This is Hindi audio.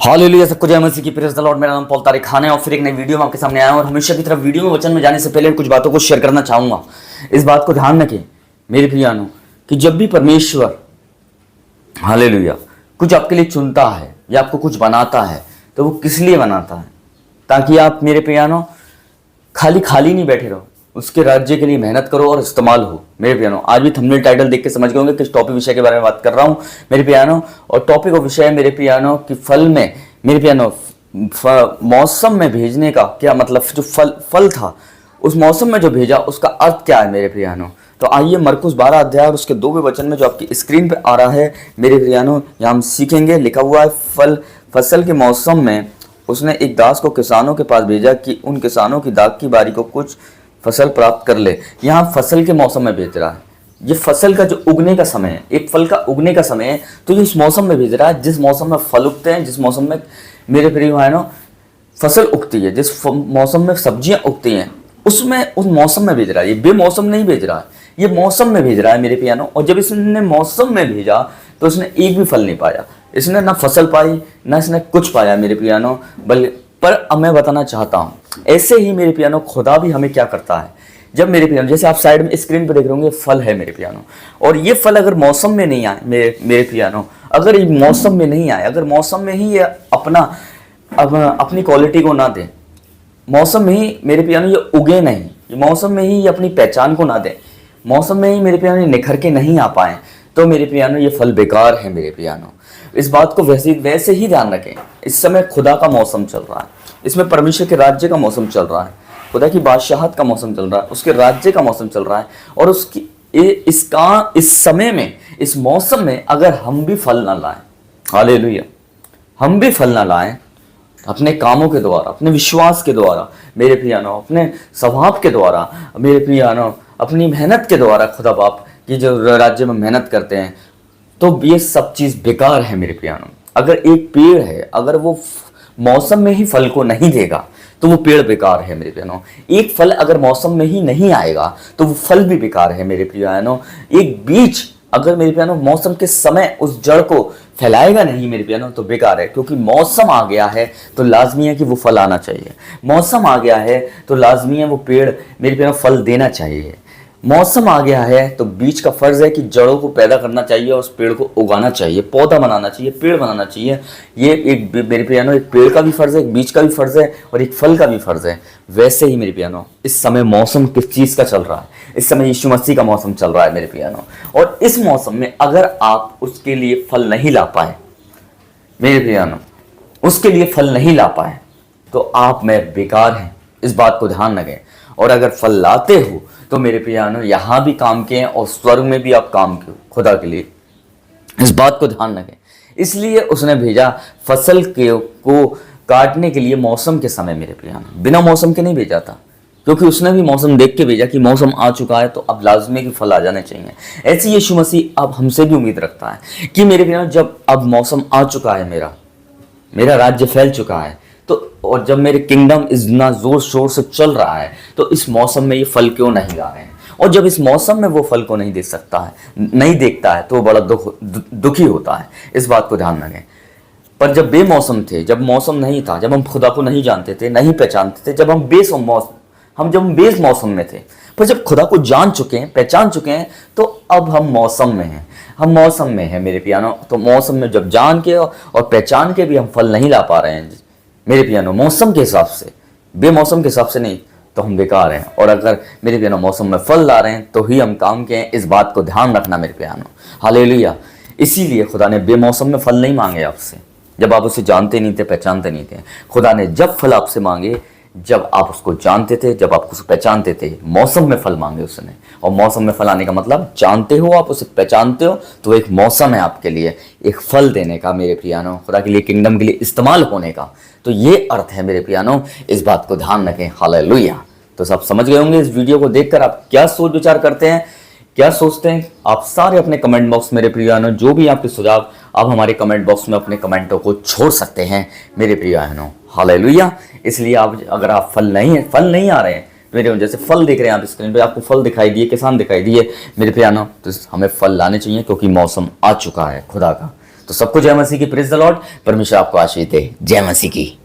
हालेलुया, सबको जय मसीह की। Praise the Lord. मेरा नाम पॉल तारिक खान है और फिर एक नई वीडियो में आपके सामने आया हूं। और हमेशा की तरफ वीडियो में वचन में जाने से पहले कुछ बातों को शेयर करना चाहूंगा। इस बात को ध्यान रखें मेरे प्रियानो कि जब भी परमेश्वर हालेलुया कुछ आपके लिए चुनता है या आपको कुछ बनाता है तो वो किस लिए बनाता है? ताकि आप मेरे प्रियानो खाली खाली नहीं बैठे रहो, उसके राज्य के लिए मेहनत करो और इस्तेमाल हो। मेरे प्यानो आज भी थंबनेल टाइटल देख के समझ गए होंगे किस टॉपिक विषय के बारे में बात कर रहा हूं मेरे प्यानो। और टॉपिक और विषय मेरे प्यानो कि फल में मेरे प्यानो मौसम में भेजने का क्या मतलब, जो फल था उस मौसम में जो भेजा उसका अर्थ क्या है मेरे प्यानो। तो आइए मरकुस 12 अध्याय और उसके 2वें वचन में जो आपकी स्क्रीन पे आ रहा है मेरे प्यानो, यहाँ हम सीखेंगे। लिखा हुआ है फसल के मौसम में उसने एक दास को किसानों के पास भेजा कि उन किसानों की दाख की बारी को कुछ फसल प्राप्त कर ले। यहाँ फसल के मौसम में भेज रहा है। ये फसल का जो उगने का समय है, एक फल का उगने का समय है, तो ये इस मौसम में भेज रहा है जिस मौसम में फल उगते हैं, जिस मौसम में मेरे प्रिय भाइयों फसल उगती है, जिस मौसम में सब्जियां उगती हैं उसमें उस मौसम में भेज रहा है। ये बेमौसम नहीं भेज रहा है, ये मौसम में भेज रहा है मेरे प्यानो। और जब इसने मौसम में भेजा तो इसने एक भी फल नहीं पाया, इसने ना फसल पाई ना इसने कुछ पाया मेरे प्यानो। पर अब मैं बताना चाहता हूँ ऐसे ही मेरे प्यानो खुदा भी हमें क्या करता है। जब मेरे प्यानो जैसे आप साइड में स्क्रीन पर देख रहे होंगे फल है मेरे प्यानो, और ये फल अगर मौसम में नहीं आए मेरे प्यानो, अगर ये मौसम में नहीं आए, अगर मौसम में ही ये अपनी क्वालिटी को ना दे, मौसम में ही मेरे प्यानो ये उगे नहीं, ये मौसम में ही ये अपनी पहचान को ना दे, मौसम में ही मेरे प्यानो निखर के नहीं आ पाए, तो मेरे प्यानो ये फल बेकार है मेरे प्यानो। इस बात को वैसे ही ध्यान रखें। इस समय खुदा का मौसम चल रहा है, इसमें परमेश्वर के राज्य का मौसम चल रहा है, खुदा की बादशाहत का मौसम चल रहा है, उसके राज्य का मौसम चल रहा है। और इस समय में, इस मौसम में अगर हम भी फल ना लाएं, हालेलुया, हम भी फल ना लाएं अपने कामों के द्वारा, अपने विश्वास के द्वारा मेरे प्रियानो, अपने स्वभाव के द्वारा मेरे प्रियानो, अपनी मेहनत के द्वारा, खुदा बाप की जो राज्य में मेहनत करते हैं, तो ये सब चीज़ बेकार है मेरे प्रियानो। अगर एक पेड़ है, अगर वो मौसम में ही फल को नहीं देगा तो वो पेड़ बेकार है मेरे प्रियानो। एक फल अगर मौसम में ही नहीं आएगा तो वो फल भी बेकार है मेरे प्रियानो। एक बीज अगर मेरे प्यानो मौसम के समय उस जड़ को फैलाएगा नहीं मेरे प्यानो तो बेकार है, क्योंकि मौसम आ गया है तो लाजमी है कि वो फल आना चाहिए। मौसम आ गया है तो लाजमी है वो पेड़ मेरे प्यानो फल देना चाहिए। मौसम आ गया है तो बीज का फर्ज है कि जड़ों को पैदा करना चाहिए और उस पेड़ को उगाना चाहिए, पौधा बनाना चाहिए, पेड़ बनाना चाहिए। ये एक मेरे प्यानो एक पेड़ का भी फर्ज है, एक बीज का भी फर्ज है और एक फल का भी फर्ज है। वैसे ही मेरे प्यानो इस समय मौसम किस चीज़ का चल रहा है? इस समय यीशु मसीह का मौसम चल रहा है मेरे प्यानो। और इस मौसम में अगर आप उसके लिए फल नहीं ला पाए मेरे प्यानो, उसके लिए फल नहीं ला पाए तो आप में बेकार हैं। इस बात को ध्यान रखें। और अगर फल लाते हो तो मेरे प्यानो यहाँ भी काम के हैं और स्वर्ग में भी आप काम के हो खुदा के लिए। इस बात को ध्यान रखें। इसलिए उसने भेजा फसल को काटने के लिए मौसम के समय मेरे प्यानो, बिना मौसम के नहीं भेजा था, क्योंकि उसने भी मौसम देख के भेजा कि मौसम आ चुका है तो अब लाजमी कि फल आ जाने चाहिए। ऐसे यीशु मसीह अब हमसे भी उम्मीद रखता है कि मेरे प्यानो जब अब मौसम आ चुका है, मेरा राज्य फैल चुका है, तो और जब मेरे किंगडम इतना जोर शोर से चल रहा है तो इस मौसम में ये फल क्यों नहीं ला रहे हैं। और जब इस मौसम में वो फल को नहीं दे सकता है, नहीं देखता है, तो वो बड़ा दुखी होता है। इस बात को ध्यान रखें। पर जब बेमौसम थे, जब मौसम नहीं था, जब हम खुदा को नहीं जानते थे, नहीं पहचानते थे, जब हम बेस मौसम में थे, पर जब खुदा को जान चुके हैं, पहचान चुके हैं, तो अब हम मौसम में हैं, हम मौसम में हैं मेरे प्यानो। तो मौसम में जब जान के और पहचान के भी हम फल नहीं ला पा रहे हैं मेरे प्यानो, मौसम के हिसाब से, बेमौसम के हिसाब से नहीं, तो हम बेकार हैं। और अगर मेरे प्यानो मौसम में फल ला रहे हैं तो ही हम काम के हैं। इस बात को ध्यान रखना मेरे प्यानो, हालेलुया। इसीलिए खुदा ने बेमौसम में फल नहीं मांगे आपसे, जब आप उसे जानते नहीं थे, पहचानते नहीं थे। खुदा ने जब फल आपसे मांगे, जब आप उसको जानते थे, जब आप उसको पहचानते थे, मौसम में फल मांगे उसने। और मौसम में फल आने का मतलब जानते हो, आप उसे पहचानते हो, तो एक मौसम है आपके लिए एक फल देने का मेरे प्यानो, खुदा के लिए, किंगडम के लिए इस्तेमाल होने का। तो ये अर्थ है मेरे प्यानो। इस बात को ध्यान रखें, हालेलुया। तो सब समझ गए होंगे इस वीडियो को देखकर आप क्या सोच विचार करते हैं, क्या सोचते हैं। आप सारे अपने कमेंट बॉक्स मेरे प्रियानो, जो भी आपके सुझाव, आप हमारे कमेंट बॉक्स में अपने कमेंटों को छोड़ सकते हैं मेरे प्रियानो, हालेलुया। इसलिए आप अगर आप फल नहीं आ रहे हैं मेरे, जैसे फल देख रहे हैं आप स्क्रीन पे, आपको फल दिखाई दिए, किसान दिखाई दिए मेरे प्यानो, तो हमें फल लाने चाहिए क्योंकि मौसम आ चुका है खुदा का। तो सबको जय मसीह की, प्रेज द लॉर्ड। परमेश्वर आपको आशीष दे। जय मसीह की।